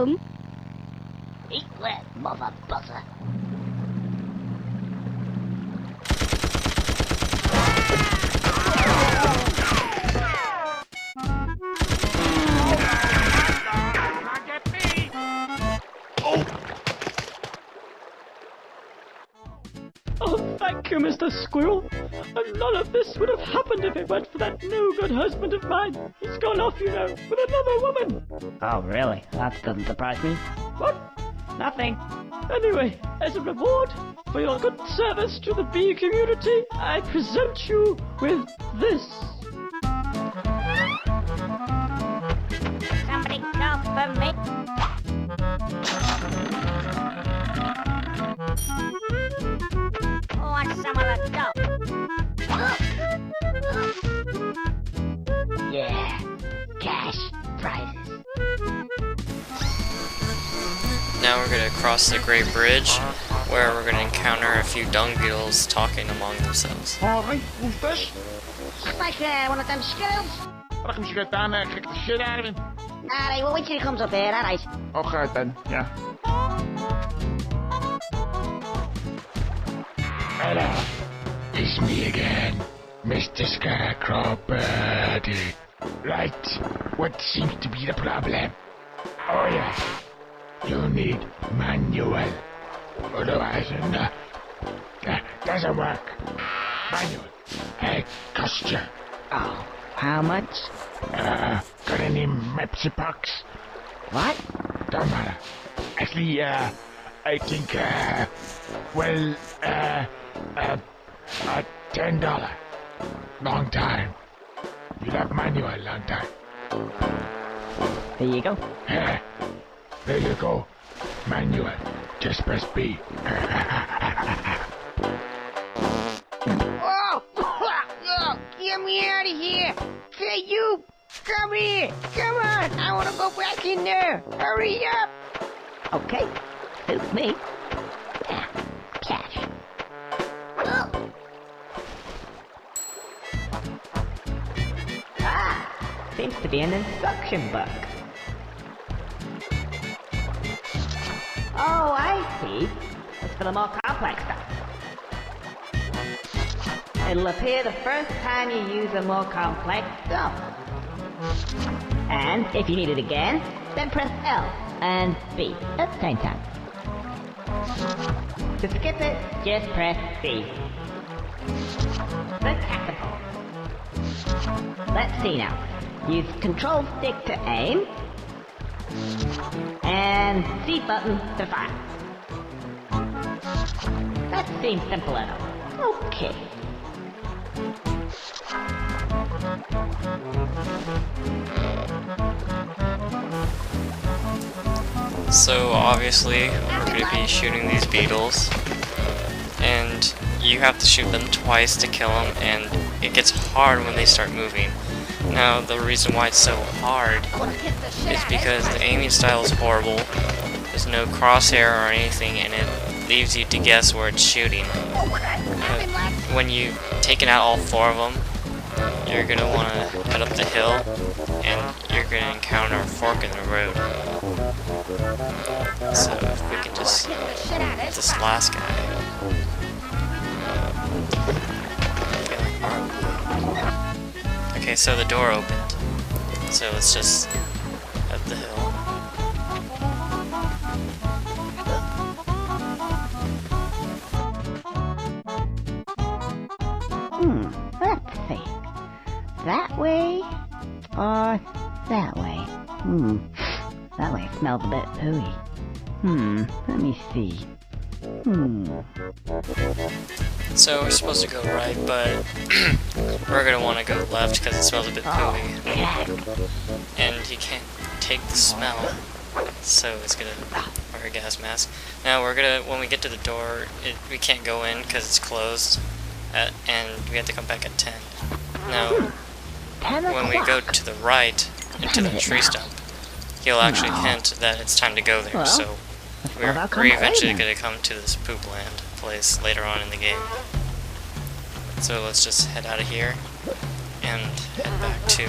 home. Eat that, mother buzzer. Oh, thank you, Mr. Squirrel. And none of this would have happened if it weren't for that no-good husband of mine. He's gone off, you know, with another woman. Oh, really? That doesn't surprise me. What? Nothing. Anyway, as a reward for your good service to the bee community, I present you with this. Somebody go for me. Who wants some of the dough? Yeah, cash prizes. Now we're going to cross the Great Bridge, where we're going to encounter a few dung beetles talking among themselves. Alright, who's this? It's like one of them skills. Wat hem shit down there, kick the shit out of him. Alright, well, wait till he comes up here, alright. Okay then, yeah. Hello, it's me again, Mr. Scarecrow Birdie. Right, what seems to be the problem? Oh yes, you need manual. Otherwise, doesn't work. Manual, cost you. Oh, how much? Got any Mepsi Pucks? What? Don't matter. Actually, I think, $10. Long time. You'll have manual long time. There you go. There you go. Manual. Just press B. Oh! Get me out of here! Hey, you! Come here! Come on! I want to go back in there! Hurry up! Okay. Suits me. Cash. Ah! Seems to be an instruction book. Oh, I see. It's for the more complex stuff. It'll appear the first time you use a more complex zone. And if you need it again, then press L and B at the same time. To skip it, just press C. The catapult. Let's see now. Use Control Stick to aim, and C button to fire. That seems simple enough. Okay. So obviously, we're going to be shooting these beetles, and you have to shoot them twice to kill them, and it gets hard when they start moving. Now, the reason why it's so hard is because the aiming style is horrible. There's no crosshair or anything, and it leaves you to guess where it's shooting. When you've taken out all four of them, you're going to want to head up the hill, and you're going to encounter a fork in the road. So if we can just get this last guy. Okay, so the door opened. So let's just head up the hill. Let's see. That way or that way? That way smells a bit pooey. Let me see. So we're supposed to go right, but we're gonna want to go left because it smells a bit pooey. And he can't take the smell, so it's gonna wear a gas mask. Now we're gonna, when we get to the door, we can't go in because it's closed, and we have to come back at 10. Now, when we go to the right, into the tree stump, he'll actually hint that it's time to go there, so we're eventually going to come to this poop land place later on in the game. So let's just head out of here and head back to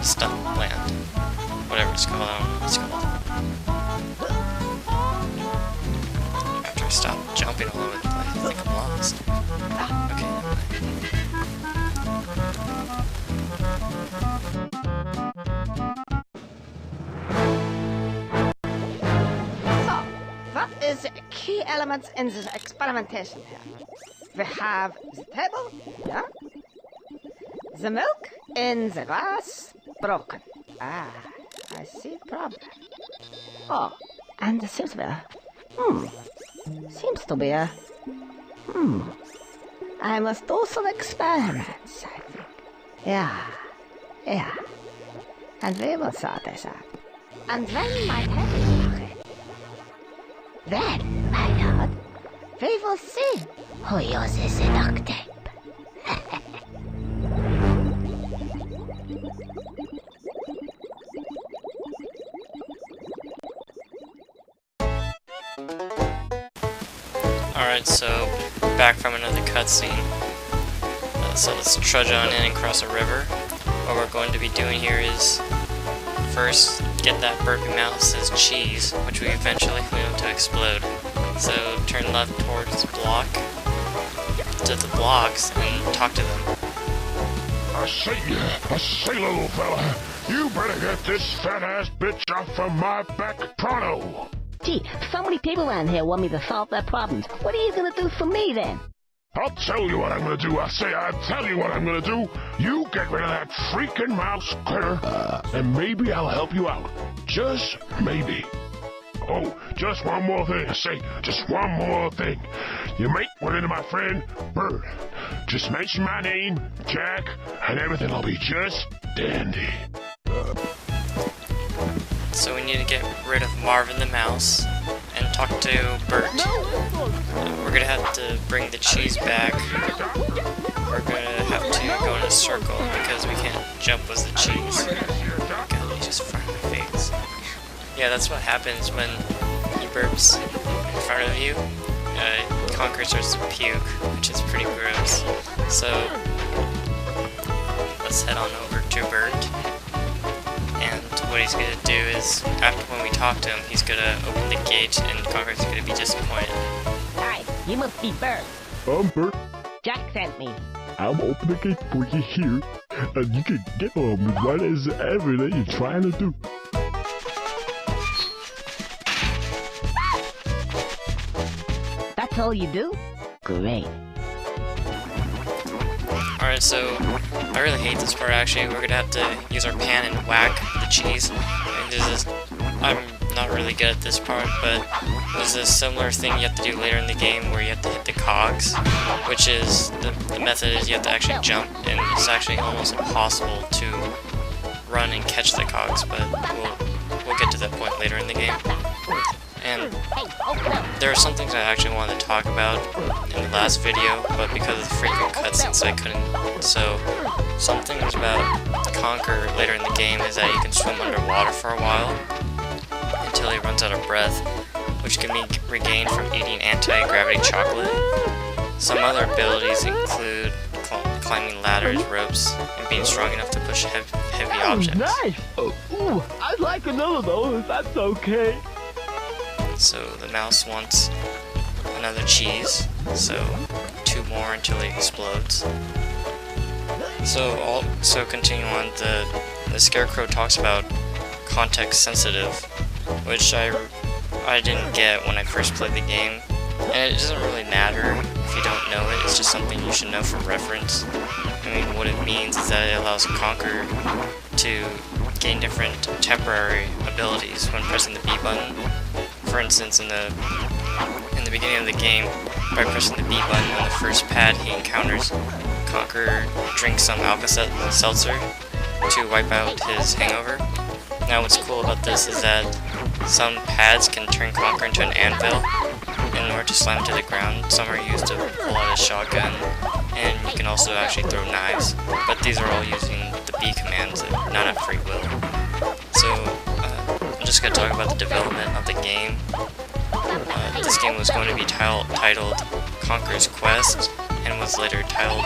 Stump Land. Whatever it's called, I don't know what it's called. is key elements in this experimentation here. We have the table, yeah? The milk in the glass broken. Ah, I see the problem. Oh, and there seems to be a... Seems to be a... I must do some experiments, I think. Yeah. And we will sort this out. And when my head is ready, then, my lord, we will see who uses the duct tape. Alright, so back from another cutscene. So let's trudge on in and cross a river. What we're going to be doing here is first get that burpy mouse's cheese, which we eventually want to explode. So turn left towards the block, to the blocks, and talk to them. I say, little fella, you better get this fat-ass bitch off of my back pronto. Gee, so many people around here want me to solve their problems. What are you gonna do for me, then? I'll tell you what I'm gonna do. I'll tell you what I'm gonna do. You get rid of that freaking mouse critter, and maybe I'll help you out. Just maybe. Oh, just one more thing. I say, just one more thing. You might run into my friend, Bird. Just mention my name, Jack, and everything will be just dandy. So we need to get rid of Marvin the mouse and talk to Bert. We're gonna have to bring the cheese back. We're gonna have to go in a circle because we can't jump with the cheese. God, he just farted in my face. Yeah, that's what happens when he burps in front of you. Conker starts to puke, which is pretty gross. So let's head on over to Bert. And what he's gonna do is, after when we talk to him, he's gonna open the gate and Conker's gonna be disappointed. Hi, you must be Bert. I'm Bert. Jack sent me. I'm opening the gate for you here, and you can get on with what is ever that you're trying to do. That's all you do? Great. Alright, so I really hate this part actually. We're gonna have to use our pan and whack the cheese. I'm not really good at this part, but there's a similar thing you have to do later in the game where you have to hit the cogs, which is, the method is you have to actually jump, and it's actually almost impossible to run and catch the cogs, but we'll get to that point later in the game. And there are some things I actually wanted to talk about in the last video, but because of the frequent cutscenes I couldn't. So, some things about Conker later in the game is that he can swim underwater for a while until he runs out of breath, which can be regained from eating anti-gravity chocolate. Some other abilities include climbing ladders, ropes, and being strong enough to push heavy objects. Nice! Ooh, I'd like another though, if that's okay. So the mouse wants another cheese, so 2 more until he explodes. So continue on, the Scarecrow talks about context sensitive, which I didn't get when I first played the game, and it doesn't really matter if you don't know it, it's just something you should know for reference. I mean, what it means is that it allows Conker to gain different temporary abilities when pressing the B button. For instance, in the beginning of the game, by pressing the B button on the first pad he encounters, Conker drinks some Alka-Seltzer to wipe out his hangover. Now what's cool about this is that some pads can turn Conker into an anvil in order to slam him to the ground. Some are used to pull out a shotgun, and you can also actually throw knives, but these are all using the B commands, not at free will. So, I'm just going to talk about the development of the game. This game was going to be titled Conker's Quest, and was later titled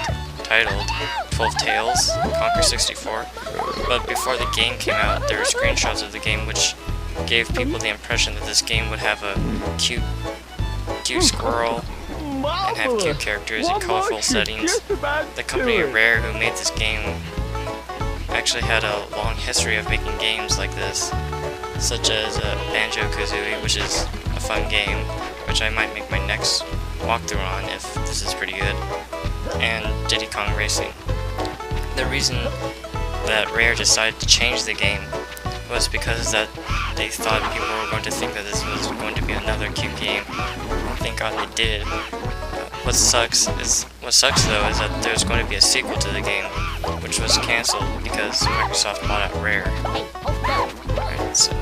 12 Tales, Conker 64. But before the game came out, there were screenshots of the game which gave people the impression that this game would have a cute squirrel and have cute characters and colorful settings. The company Rare, who made this game, actually had a long history of making games like this, such as Banjo-Kazooie, which is a fun game, which I might make my next walkthrough on if this is pretty good, and Diddy Kong Racing. The reason that Rare decided to change the game was because that they thought people were going to think that this was going to be another cute game. Thank God they did. What sucks though is that there's going to be a sequel to the game, which was cancelled because Microsoft bought out Rare. Alright, so